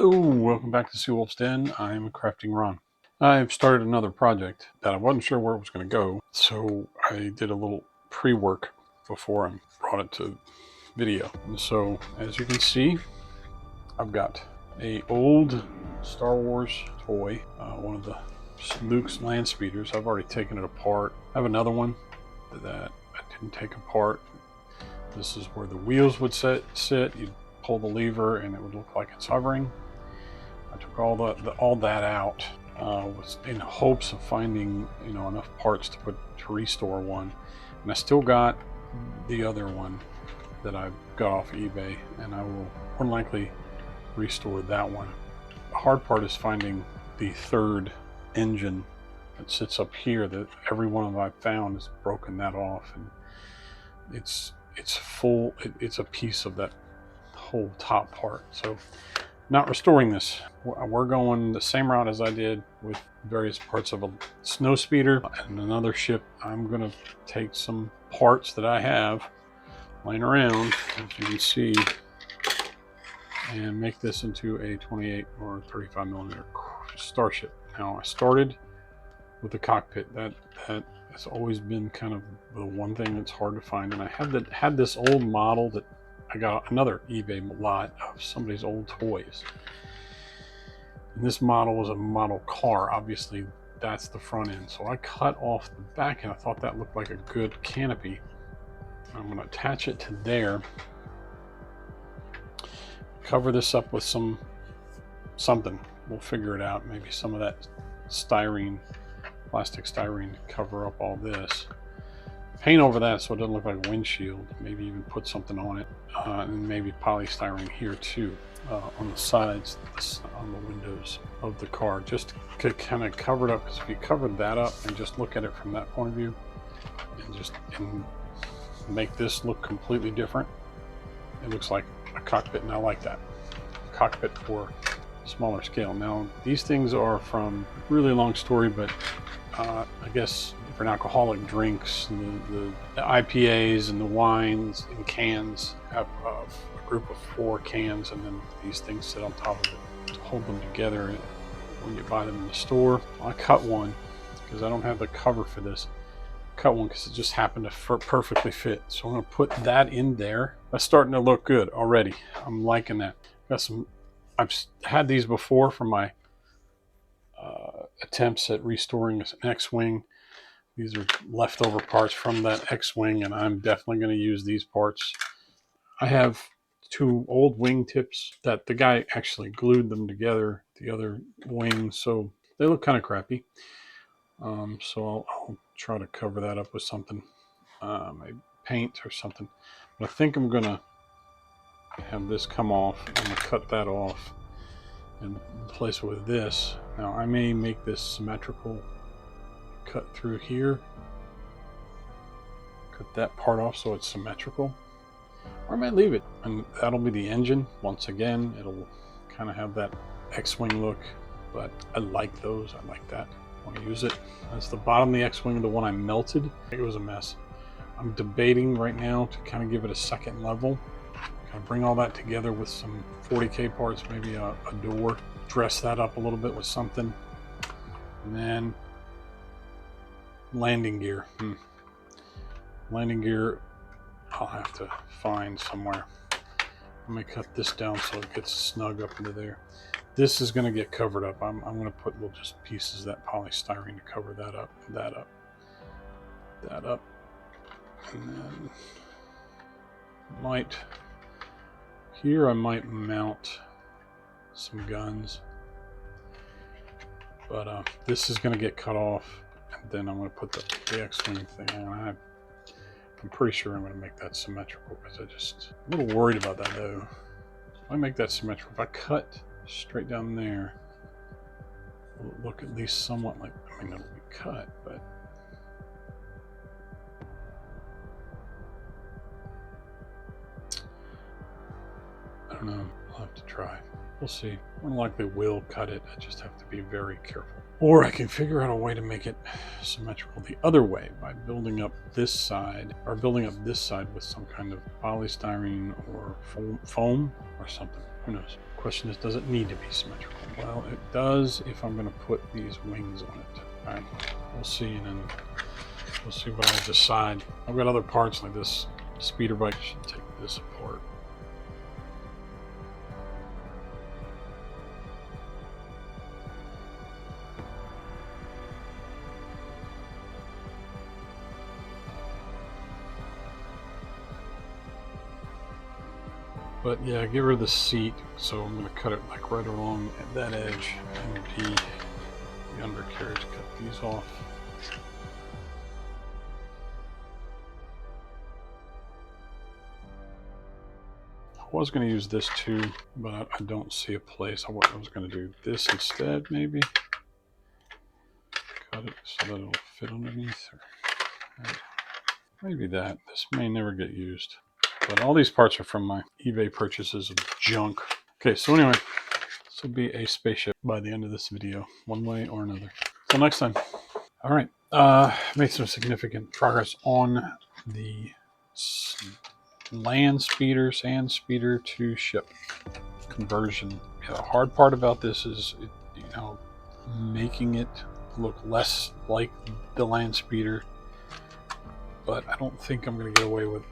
So, welcome back to Seawolf's Den. I'm crafting Ron. I've started another project that I wasn't sure where it was going to go, so I did a little pre-work before I brought it to video. And so, as you can see, I've got a old Star Wars toy, one of the Luke's Landspeeders. I've already taken it apart. I have another one that I didn't take apart. This is where the wheels would sit. You'd pull the lever and it would look like it's hovering. I took all that out was in hopes of finding enough parts to restore one, and I still got the other one that I got off eBay, and I will more than likely restore that one. The hard part is finding the third engine that sits up here. That every one of I've found has broken that off, and it's full. It's a piece of that whole top part. So not restoring this. We're going the same route as I did with various parts of a snow speeder and another ship. I'm going to take some parts that I have laying around, as you can see, and make this into a 28 or 35 millimeter starship. Now, I started with the cockpit. That has always been kind of the one thing that's hard to find, and I had this old model that I got another eBay lot of somebody's old toys. And this model was a model car. Obviously, that's the front end. So I cut off the back end. I thought that looked like a good canopy. I'm going to attach it to there. Cover this up with something. We'll figure it out. Maybe some of that plastic styrene to cover up all this. Paint over that so it doesn't look like a windshield. Maybe even put something on it, and maybe polystyrene here too, on the sides, on the windows of the car, just to kind of cover it up. Because if you covered that up and just look at it from that point of view, and make this look completely different, it looks like a cockpit, and I like that. Cockpit for smaller scale. Now these things are from, really long story, but I guess for alcoholic drinks, the IPAs and the wines in cans have a group of 4 cans, and then these things sit on top of it to hold them together when you buy them in the store. I cut one because I don't have the cover for this. Cut one because it just happened to perfectly fit. So I'm going to put that in there. That's starting to look good already. I'm liking that. I've had these before from my attempts at restoring an X-Wing. These are leftover parts from that X-Wing, and I'm definitely going to use these parts. I have 2 old wing tips that the guy actually glued them together, the other wings, so they look kind of crappy. So I'll try to cover that up with something, maybe paint or something. But I think I'm going to have this come off. I'm going to cut that off and replace it with this. Now I may make this symmetrical, cut through here, cut that part off so it's symmetrical, or I might leave it, and that'll be the engine. Once again, it'll kind of have that X-Wing look, but I like those. I like that. I want to use it. That's the bottom of the X-Wing, the one I melted. It was a mess. I'm debating right now to kind of give it a second level, kind of bring all that together with some 40K parts, maybe a door, dress that up a little bit with something, and then landing gear. Landing gear I'll have to find somewhere. Let me cut this down so it gets snug up into there. This is going to get covered up. I'm going to put little just pieces of that polystyrene to cover that up, that up, and then I might mount some guns, but this is going to get cut off, and then I'm going to put the X-Wing thing on. I'm pretty sure I'm going to make that symmetrical, because I'm a little worried about that though. If I make that symmetrical, if I cut straight down there, it'll look at least somewhat like, it'll be cut, but I don't know. I'll have to try. We'll see. More likely will cut it. I just have to be very careful. Or I can figure out a way to make it symmetrical the other way by building up this side, or building up this side with some kind of polystyrene or foam or something. Who knows? Question is, does it need to be symmetrical? Well, it does if I'm going to put these wings on it. All right, we'll see, and then we'll see what I decide. I've got other parts like this speeder bike. I should take this apart. But yeah, get rid of the seat. So I'm going to cut it like right along at that edge and the undercarriage. Cut these off. I was going to use this too, but I don't see a place. I was going to do this instead, maybe. Cut it so that it'll fit underneath. Or maybe that. This may never get used. But all these parts are from my eBay purchases of junk. Okay, so anyway, this will be a spaceship by the end of this video, one way or another. Till next time. All right, made some significant progress on the Landspeeder, sand speeder to ship conversion. Yeah, the hard part about this is, making it look less like the Landspeeder. But I don't think I'm going to get away with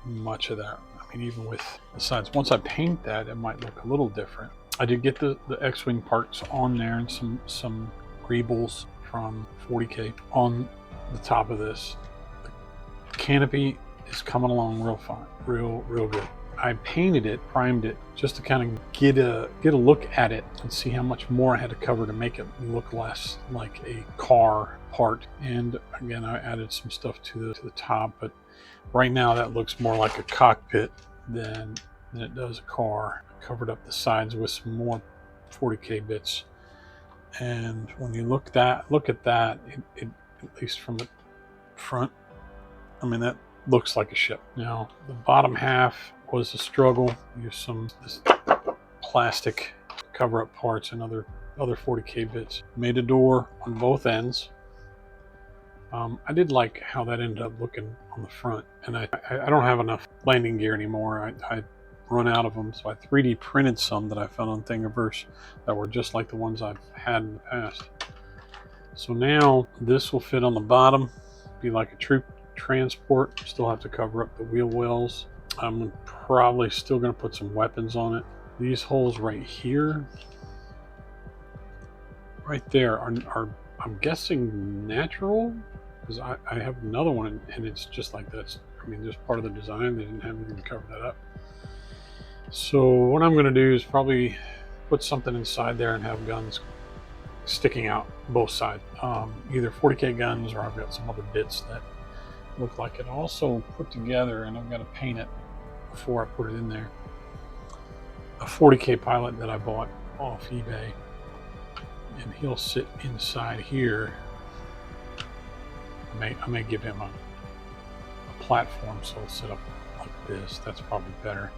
much of that. I mean, even with the sides, once I paint that, it might look a little different. I did get the X-Wing parts on there and some greebles from 40K on the top of this. The canopy is coming along real fine, real good. I painted it, primed it, just to kind of get a look at it and see how much more I had to cover to make it look less like a car part. And again, I added some stuff to the top, but right now that looks more like a cockpit than it does a car. I covered up the sides with some more 40K bits. And when you look at that, it at least from the front, I mean, that looks like a ship. Now, the bottom half was a struggle. Use this plastic cover-up parts and other 40K bits. Made a door on both ends. I did like how that ended up looking on the front, and I don't have enough landing gear anymore. I run out of them, so I 3D printed some that I found on Thingiverse that were just like the ones I've had in the past. So now this will fit on the bottom, be like a troop transport. Still have to cover up the wheel wells. I'm probably still going to put some weapons on it. These holes right here, right there, are I'm guessing natural, because I have another one and it's just like that. I mean, just part of the design. They didn't have anything to cover that up. So what I'm going to do is probably put something inside there and have guns sticking out both sides. Either 40K guns, or I've got some other bits that look like it. Also put together, and I've got to paint it before I put it in there, a 40K pilot that I bought off eBay, and he'll sit inside here. I may give him a platform so he'll sit up like this. That's probably better.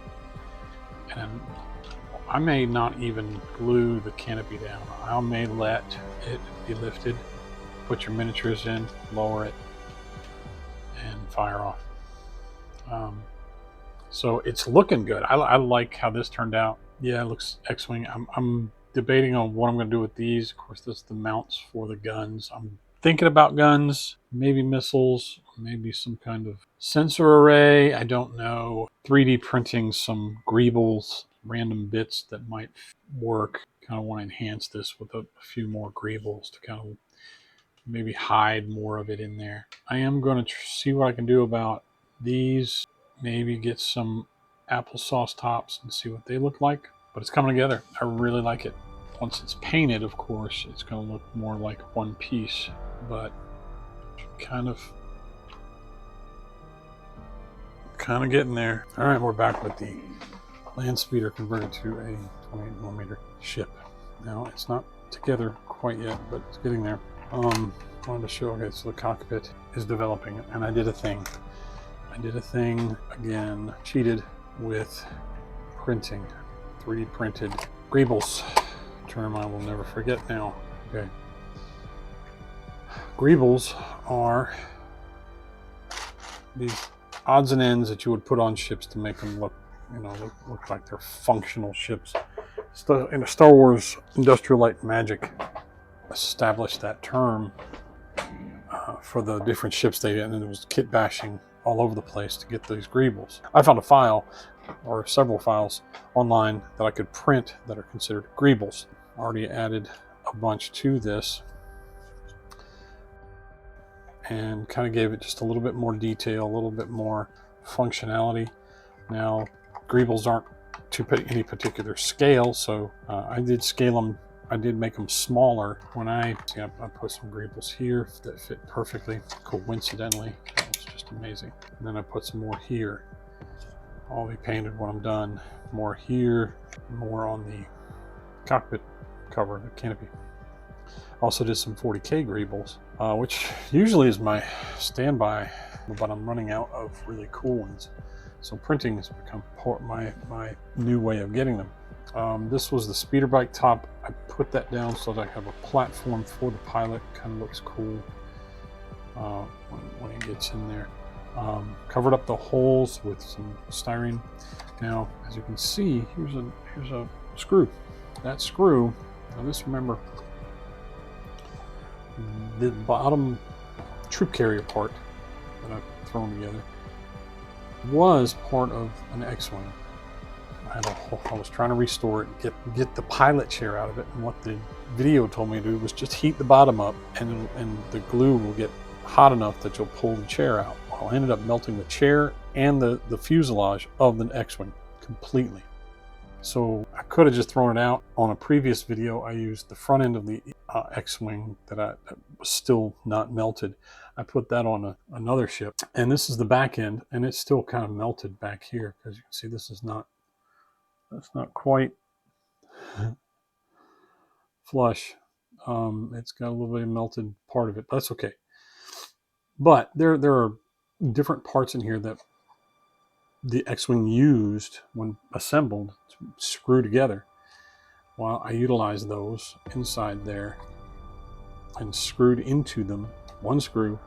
And I may not even glue the canopy down. I may let it be lifted, put your miniatures in, lower it, and fire off. So it's looking good. I like how this turned out. Yeah, it looks X-Wing. I'm debating on what I'm going to do with these. Of course, that's the mounts for the guns. I'm thinking about guns, maybe missiles, maybe some kind of sensor array. I don't know. 3D printing some greebles, random bits that might work. Kind of want to enhance this with a few more greebles to kind of maybe hide more of it in there. I am going to see what I can do about these. Maybe get some applesauce tops and see what they look like. But it's coming together. I really like it. Once it's painted, of course, it's going to look more like one piece. But kind of getting there. All right, we're back with the Landspeeder converted to a 28mm ship. Now, it's not together quite yet, but it's getting there. I wanted to show, okay, so the cockpit is developing, and I did a thing. Again, cheated with printing. 3D printed greebles, term I will never forget now. Okay. Greebles are these odds and ends that you would put on ships to make them look, look like they're functional ships. in a Star Wars Industrial Light and Magic established that term for the different ships they had, and it was kit bashing all over the place to get these greebles. I found a file, or several files, online that I could print that are considered greebles. Already added a bunch to this and kind of gave it just a little bit more detail, a little bit more functionality. Now, greebles aren't to any particular scale, so I did scale them. I did make them smaller. When I put some greebles here that fit perfectly, coincidentally. That was just amazing. And then I put some more here. I'll be painted when I'm done. More here, more on the cockpit cover, the canopy. Also did some 40K greebles, which usually is my standby, but I'm running out of really cool ones. So printing has become my new way of getting them. This was the speeder bike top. I put that down so that I have a platform for the pilot. Kind of looks cool when it gets in there. Covered up the holes with some styrene. Now, as you can see, here's a screw. That screw. Now, just remember the bottom troop carrier part that I've thrown together was part of an X-wing. I was trying to restore it, get the pilot chair out of it, and what the video told me to do was just heat the bottom up, and the glue will get hot enough that you'll pull the chair out. Well, I ended up melting the chair and the fuselage of the X-wing completely. So I could have just thrown it out. On a previous video, I used the front end of the X-wing that was still not melted. I put that on another ship, and this is the back end, and it's still kind of melted back here. As you can see, that's not quite flush. It's got a little bit of melted part of it. That's okay. But there are different parts in here that the X-wing used when assembled to screw together. Well, I utilized those inside there and screwed into them. One screw.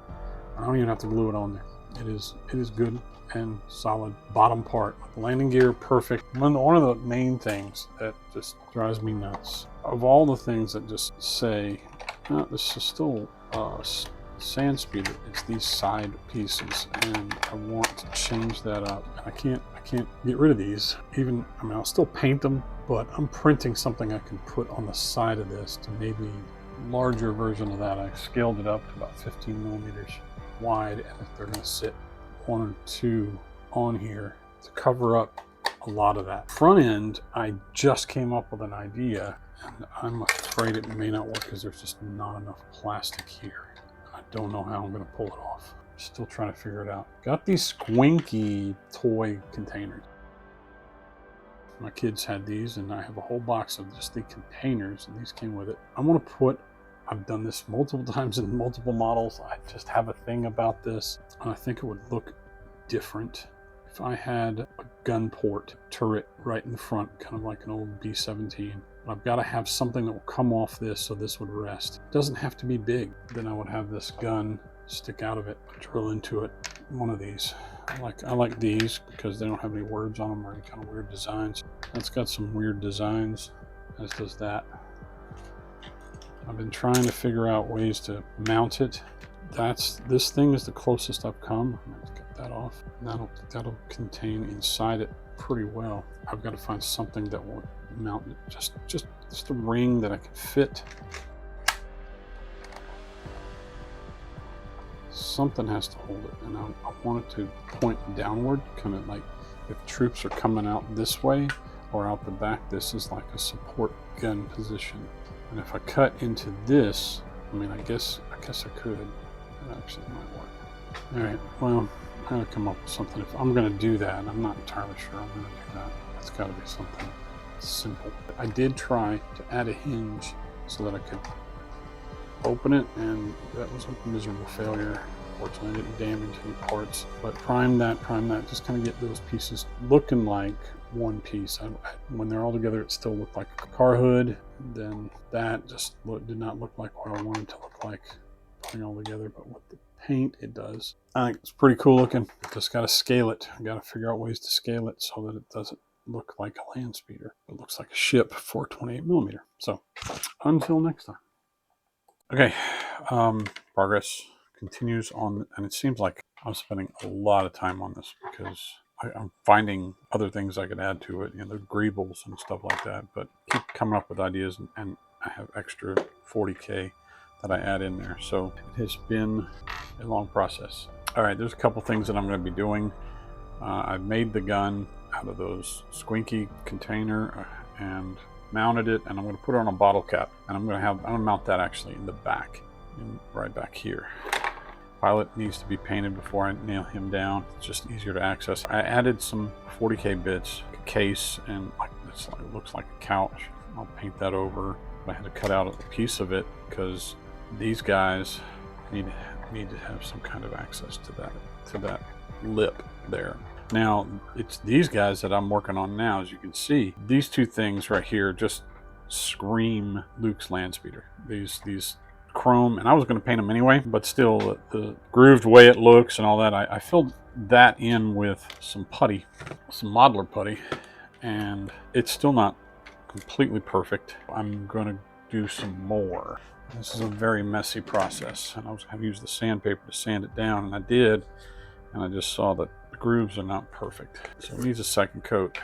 I don't even have to glue it on there. It is good and solid. Bottom part, landing gear, perfect. One of the main things that just drives me nuts, of all the things that just say, oh, this is still Landspeeder, it's these side pieces, and I want to change that up. And I can't get rid of these. I'll still paint them, but I'm printing something I can put on the side of this to maybe larger version of that. I scaled it up to about 15 millimeters wide, and if they're going to sit one or two on here to cover up a lot of that. Front end, I just came up with an idea, and I'm afraid it may not work because there's just not enough plastic here. I don't know how I'm going to pull it off. Still trying to figure it out. Got these squinky toy containers. My kids had these, and I have a whole box of just the containers, and these came with it. I've done this multiple times in multiple models. I just have a thing about this, and I think it would look different if I had a gun port turret right in the front, kind of like an old B-17. I've got to have something that will come off this so this would rest. It doesn't have to be big. Then I would have this gun stick out of it, drill into it. One of these. I like these because they don't have any words on them or any kind of weird designs. That's got some weird designs, as does that. I've been trying to figure out ways to mount it. This thing is the closest I've come. I'm going to get that off. That'll contain inside it pretty well. I've got to find something that will mount it. Just a ring that I can fit. Something has to hold it, and I want it to point downward, kind of like if troops are coming out this way or out the back. This is like a support gun position. And if I cut into this, I guess I could. That actually might work. All right, well, I gotta come up with something. If I'm gonna do that, I'm not entirely sure I'm gonna do that. It's gotta be something simple. I did try to add a hinge so that I could open it, and that was a miserable failure. Fortunately, I didn't damage any parts. But prime that, just kind of get those pieces looking like one piece. When they're all together, it still looked like a car hood. Then that just did not look like what I wanted to look like putting all together. But with the paint, it does. I think it's pretty cool looking. Just got to scale it. I got to figure out ways to scale it so that it doesn't look like a land speeder. It looks like a ship for 28mm. So until next time. Okay, progress continues on, and it seems like I'm spending a lot of time on this because I'm finding other things I could add to it, the greebles and stuff like that, but keep coming up with ideas, and I have extra 40K that I add in there. So it has been a long process. All right, there's a couple things that I'm going to be doing. I've made the gun out of those squinky container and mounted it, and I'm going to put it on a bottle cap, and I'm going to mount that actually in the back, right back here. Pilot needs to be painted before I nail him down. It's just easier to access. I added some 40K bits, a case, and it looks like a couch. I'll paint that over. I had to cut out a piece of it because these guys need to have some kind of access to that lip there. Now, it's these guys that I'm working on now. As you can see, these two things right here just scream Luke's Landspeeder. These chrome, and I was going to paint them anyway, but still, the grooved way it looks and all that, I filled that in with some putty, some modeler putty, and it's still not completely perfect. I'm going to do some more. This is a very messy process, and I was going to use the sandpaper to sand it down, and I did, and I just saw that the grooves are not perfect, so it needs a second coat.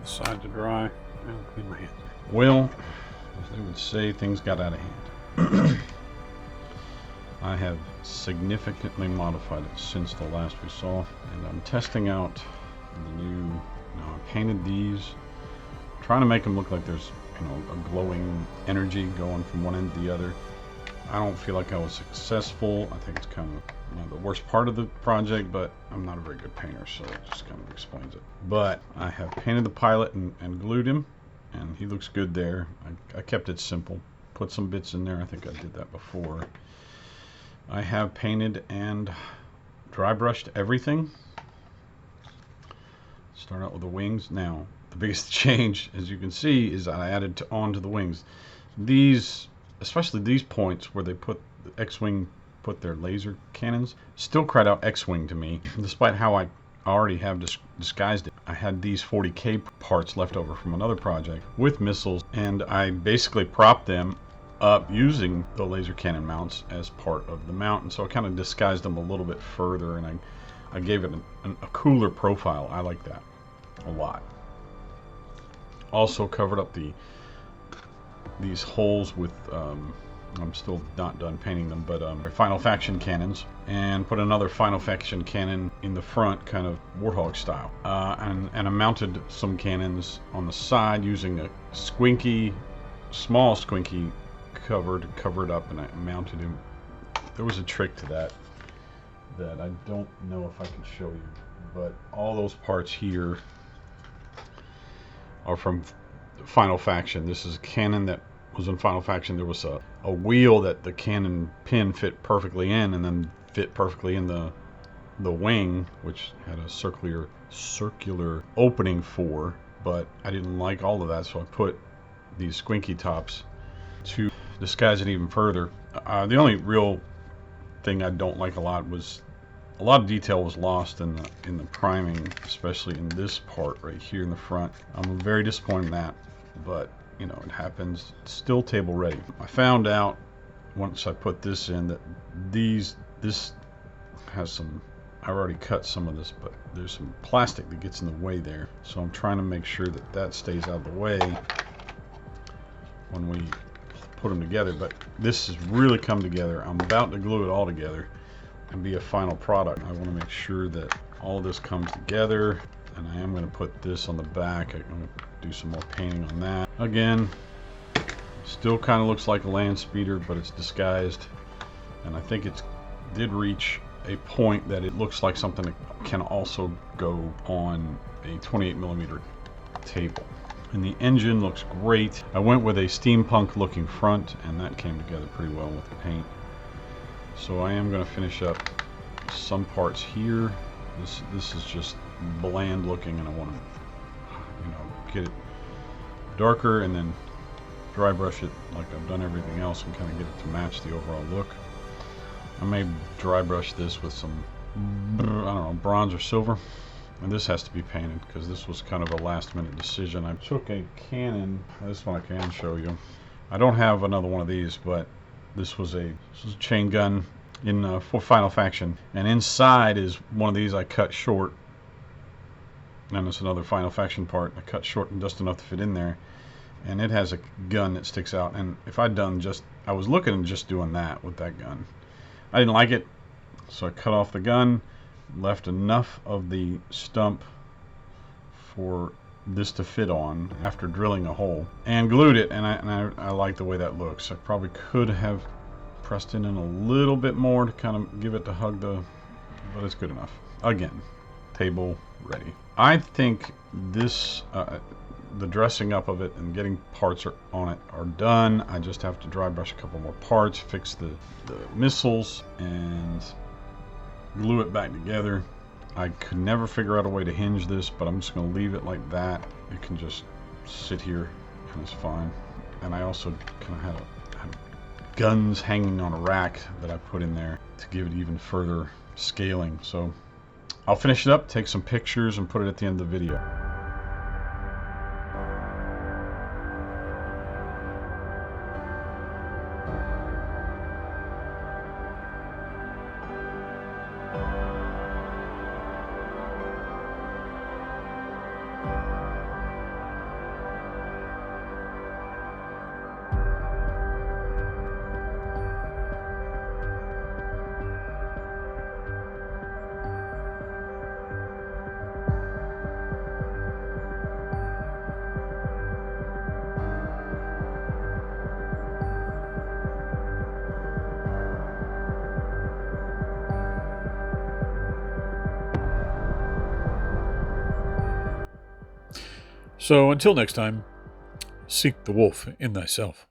Side to dry and clean my hands. Well, as they would say, things got out of hand. I have significantly modified it since the last we saw, and I'm testing out the new. Now I painted these, trying to make them look like there's a glowing energy going from one end to the other. I don't feel like I was successful. I think it's kind of the worst part of the project, but I'm not a very good painter, so it just kind of explains it. But I have painted the pilot and glued him, and he looks good there. I kept it simple, put some bits in there. I think I did that before. I have painted and dry brushed everything. Start out with the wings. Now, the biggest change, as you can see, is I added onto the wings. These, especially these points where they put the X-Wing, put their laser cannons, still cried out X-Wing to me, despite how I already have disguised it. I had these 40K parts left over from another project with missiles, and I basically propped them up using the laser cannon mounts as part of the mount, and so I kind of disguised them a little bit further, and I gave it a cooler profile. I like that a lot. Also covered up these holes with I'm still not done painting them, but Final Faction cannons, and put another Final Faction cannon in the front, kind of Warthog style, and I mounted some cannons on the side using a small squinky covered up, and I mounted him. There was a trick to that I don't know if I can show you, but all those parts here are from Final Faction. This is a cannon that was in Final Faction. There was a wheel that the cannon pin fit perfectly in, and then fit perfectly in the wing, which had a circular opening for, but I didn't like all of that, so I put these squinky tops to disguise it even further. The only real thing I don't like a lot was a lot of detail was lost in the priming, especially in this part right here in the front. I'm very disappointed in that, but it happens. It's still table ready. I found out once I put this in that this has some, I already cut some of this, but there's some plastic that gets in the way there, so I'm trying to make sure that stays out of the way when we put them together, but this has really come together. I'm about to glue it all together and be a final product. I want to make sure that all this comes together, and I am going to put this on the back. I'm going to do some more painting on that. Again, still kind of looks like a land speeder, but it's disguised, and I think it did reach a point that it looks like something that can also go on a 28mm table. And the engine looks great. I went with a steampunk looking front, and that came together pretty well with the paint. So I am going to finish up some parts here. This is just bland looking, and I want to, get it darker and then dry brush it like I've done everything else and kind of get it to match the overall look. I may dry brush this with some, I don't know, bronze or silver. And this has to be painted because this was kind of a last minute decision. I took a Canon, this one I can show you. I don't have another one of these, but this was a chain gun in for Final Faction. And inside is one of these I cut short. And it's another Final Faction part. I cut short and just enough to fit in there. And it has a gun that sticks out. And if I'd done I was looking at just doing that with that gun. I didn't like it, so I cut off the gun. Left enough of the stump for this to fit on after drilling a hole and glued it, and I like the way that looks. I probably could have pressed it in a little bit more to kind of give it to hug but it's good enough. Again, table ready. I think this the dressing up of it and getting parts on it are done. I just have to dry brush a couple more parts, fix the missiles, and glue it back together. I could never figure out a way to hinge this, but I'm just going to leave it like that. It can just sit here and it's fine. And I also kind of had guns hanging on a rack that I put in there to give it even further scaling. So I'll finish it up, take some pictures, and put it at the end of the video. So until next time, seek the wolf in thyself.